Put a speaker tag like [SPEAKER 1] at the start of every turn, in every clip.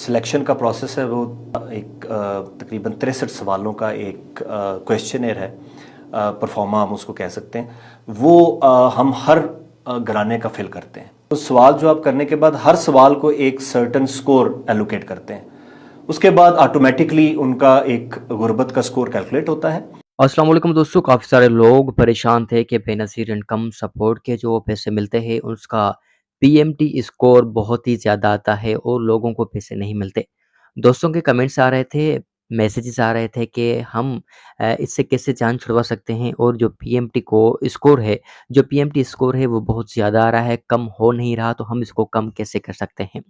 [SPEAKER 1] Selection का process है वो एक तकरीबन 63 सवालों का एक क्वेश्चनर है, परफॉर्मा हम उसको कह सकते हैं। वो हम हर घराने का फिल करते हैं। तो सवाल जो आप करने के बाद हर सवाल को एक सर्टन स्कोर एलोकेट करते हैं। उसके बाद ऑटोमेटिकली उनका एक गुर्बत का स्कोर कैलकुलेट होता है।
[SPEAKER 2] अस्सलाम वालेकुम दोस्तों, काफ़ी सारे लोग परेशान थे कि बेनज़ीर इनकम सपोर्ट के जो पैसे मिलते हैं उसका पीएमटी स्कोर बहुत ही ज़्यादा आता है और लोगों को पैसे नहीं मिलते। दोस्तों के कमेंट्स आ रहे थे, मैसेजेस आ रहे थे कि हम इससे कैसे जान छुड़वा सकते हैं और जो पीएमटी को स्कोर है जो पीएमटी स्कोर है वो बहुत ज़्यादा आ रहा है, कम हो नहीं रहा, तो हम इसको कम कैसे कर सकते हैं।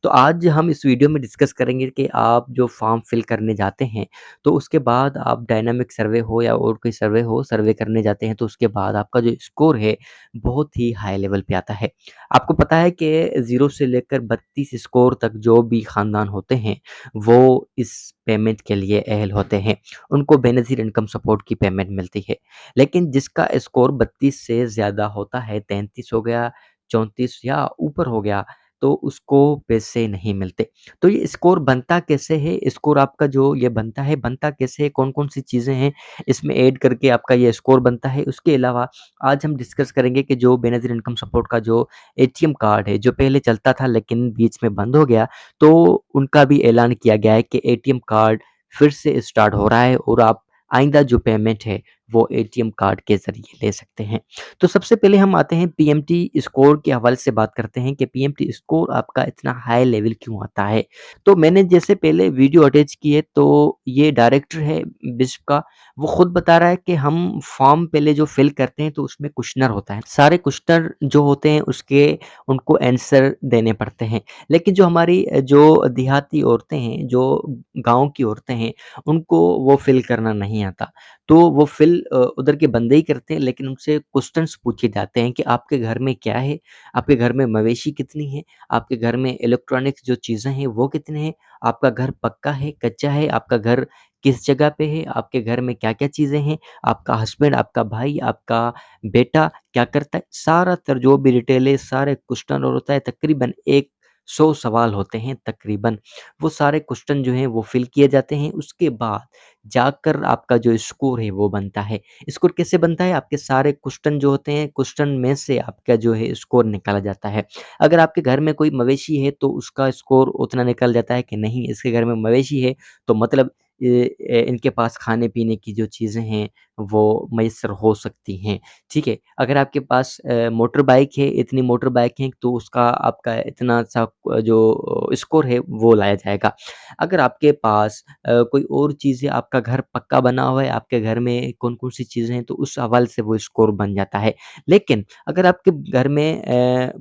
[SPEAKER 2] तो आज हम इस वीडियो में डिस्कस करेंगे कि आप जो फॉर्म फिल करने जाते हैं तो उसके बाद आप डायनामिक सर्वे हो या और कोई सर्वे हो, सर्वे करने जाते हैं तो उसके बाद आपका जो स्कोर है बहुत ही हाई लेवल पे आता है। आपको पता है कि 0 से लेकर 32 स्कोर तक जो भी ख़ानदान होते हैं वो इस पेमेंट के लिए अहल होते हैं। उनको बेनज़ीर इनकम सपोर्ट की पेमेंट मिलती है। लेकिन जिसका स्कोर 32 से ज़्यादा होता है, 33 हो गया, 34 या ऊपर हो गया, तो उसको पैसे नहीं मिलते। तो ये स्कोर बनता कैसे है? स्कोर आपका जो ये बनता है, बनता कैसे है? कौन-कौन सी चीज़ें हैं इसमें ऐड करके आपका ये स्कोर बनता है? उसके अलावा आज हम डिस्कस करेंगे कि जो बेनज़ीर इनकम सपोर्ट का जो एटीएम कार्ड है, जो पहले चलता था लेकिन बीच में बंद हो गया, तो उनका भी ऐलान किया गया है कि एटीएम कार्ड फिर से स्टार्ट हो रहा है और आप आइंदा जो पेमेंट है, वो एटीएम कार्ड के ज़रिए ले सकते हैं। तो सबसे पहले हम आते हैं पीएमटी स्कोर के हवाले से बात करते हैं कि पीएमटी स्कोर आपका इतना हाई लेवल क्यों आता है। तो मैंने जैसे पहले वीडियो अटैच की है तो ये डायरेक्टर है बिस्प का, वो खुद बता रहा है कि हम फॉर्म पहले जो फिल करते हैं तो उसमें क्वेश्चनर होता है। सारे क्वेश्चनर जो होते हैं उसके उनको आंसर देने पड़ते हैं। लेकिन जो हमारी जो देहाती औरतें हैं, जो गाँव की औरतें हैं, उनको वो फिल करना नहीं आता। तो वो फिल उधर के बंदे ही करते हैं, लेकिन उनसे क्वेश्चंस पूछे जाते हैं कि आपके घर में क्या है? आपके घर में मवेशी कितनी हैं? आपके घर में इलेक्ट्रॉनिक्स जो चीज़ें हैं वो कितने हैं? आपका घर पक्का है, कच्चा है? आपका घर किस जगह पे है? आपके घर में क्या-क्या चीज़ें हैं? आपका हस्बैंड, आपका भाई, आपका बेटा क्या करता है? सारा तर जो भी डिटेल है, सारे क्वेश्चन और होता है तकरीबन 100 सवाल होते हैं तकरीबन। वो सारे क्वेश्चन जो हैं वो फिल किए जाते हैं। उसके बाद जाकर आपका जो स्कोर है वो बनता है। स्कोर कैसे बनता है? आपके सारे क्वेश्चन जो होते हैं, क्वेश्चन में से आपका जो है स्कोर निकाला जाता है। अगर आपके घर में कोई मवेशी है तो उसका स्कोर उतना निकल जाता है कि नहीं, इसके घर में मवेशी है तो मतलब इनके पास खाने-पीने की जो चीज़ें हैं वो मैसर हो सकती हैं, ठीक है? अगर आपके पास मोटर बाइक है, इतनी मोटर बाइक है तो उसका आपका इतना सा जो स्कोर है वो लाया जाएगा। अगर आपके पास कोई और चीज़ है, आपका घर पक्का बना हुआ है, आपके घर में कौन-कौन सी चीज़ें हैं, तो उस हवाले से वो स्कोर बन जाता है। लेकिन अगर आपके घर में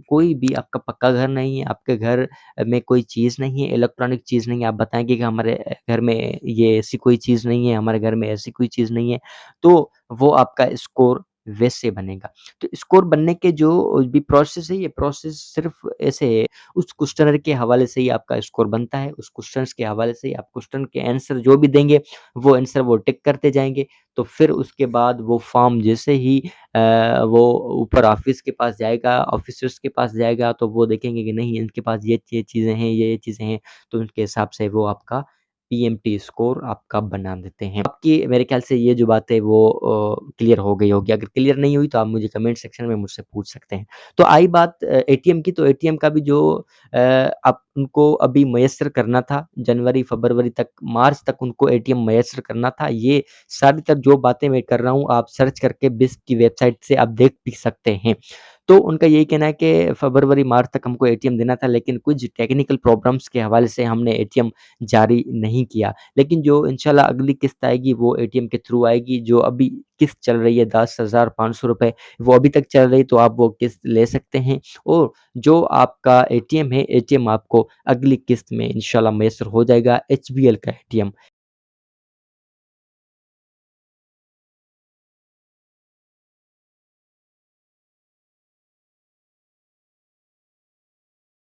[SPEAKER 2] कोई भी आपका पक्का घर नहीं है, आपके घर में कोई चीज़ नहीं है, इलेक्ट्रॉनिक चीज़ नहीं है, आप बताएँगे कि हमारे घर में ये ऐसी कोई चीज़ नहीं है, हमारे घर में ऐसी कोई चीज़ नहीं है, तो वो आपका स्कोर वैसे बनेगा। तो स्कोर बनने के जो भी प्रोसेस है, ये प्रोसेस सिर्फ़ ऐसे है, उस क्वेश्चनर के हवाले से ही आपका स्कोर बनता है। उस क्वेश्चन्स के हवाले से ही आप क्वेश्चन के आंसर जो भी देंगे, वो आंसर वो टिक करते जाएँगे। तो फिर उसके बाद वो फॉर्म जैसे ही वो ऊपर ऑफ़िस के पास जाएगा, ऑफ़िसर्स के पास जाएगा, तो वो देखेंगे कि नहीं इनके पास ये चीज़ें हैं, ये चीज़ें हैं, तो उनके हिसाब से वो आपका पीएमटी स्कोर आपका बना देते हैं। आपकी मेरे ख़्याल से ये जो बात है वो क्लियर हो गई होगी। अगर क्लियर नहीं हुई तो आप मुझे कमेंट सेक्शन में मुझसे पूछ सकते हैं। तो आई बात एटीएम की, तो एटीएम का भी जो आप उनको अभी मैसर करना था जनवरी, फ़रवरी तक, मार्च तक उनको एटीएम मैसर करना था। ये सारी तर जो बातें मैं कर रहा हूँ आप सर्च करके बिस्क की वेबसाइट से आप देख भी सकते हैं। तो उनका यही कहना है कि फ़रवरी, मार्च तक हमको एटीएम देना था, लेकिन कुछ टेक्निकल प्रॉब्लम्स के हवाले से हमने एटीएम जारी नहीं किया। लेकिन जो इंशाल्लाह अगली किस्त आएगी वो एटीएम के थ्रू आएगी। जो अभी किस्त चल रही है 10,500 रुपए, वो अभी तक चल रही, तो आप वो किस्त ले सकते हैं और जो आपका एटीएम है, एटीएम आपको अगली किस्त में इंशाल्लाह मैसर हो जाएगा। एचबीएल का एटीएम